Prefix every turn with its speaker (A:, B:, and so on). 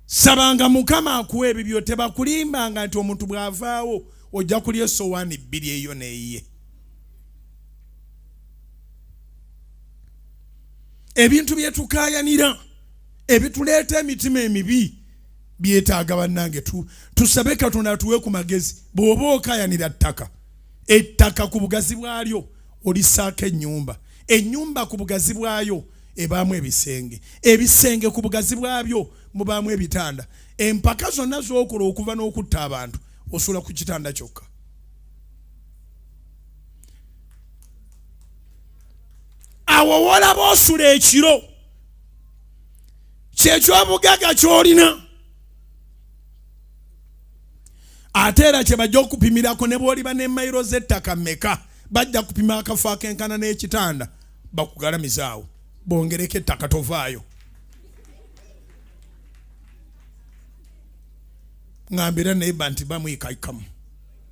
A: Sabanga Mukama akuwe ebibyo tebakulimba nga nti omuntu bwavaawo ojja kulya esowaani 2 eyo neeye. Ebintu byetukayanira ebituleeta emitima emibi byetaaga bannange tusabe Katonda atuwe ku magezi. Bw'oba okayanira ettaka ku bugazi bwalyo olisaako ennyumba ku bugazi bwayo ebaamu ebisenge ku bugazi bwabyo mubaamu ebitanda. Empaka zonna z'okola okuva n'okutta abantu osula ku kitanda kyokka. Awo wolaba osula ekiro kyekyobugaga kyolina. Ate era kye bajja okupimirako ne bw'oliba n'emmayiro z'ettaka mmeka bajja kupima akafo akenkana n'ekitanda bakugalamizaawo bongereko ettaka tovaayo. Ngambira neiba nti bamwikaikamu.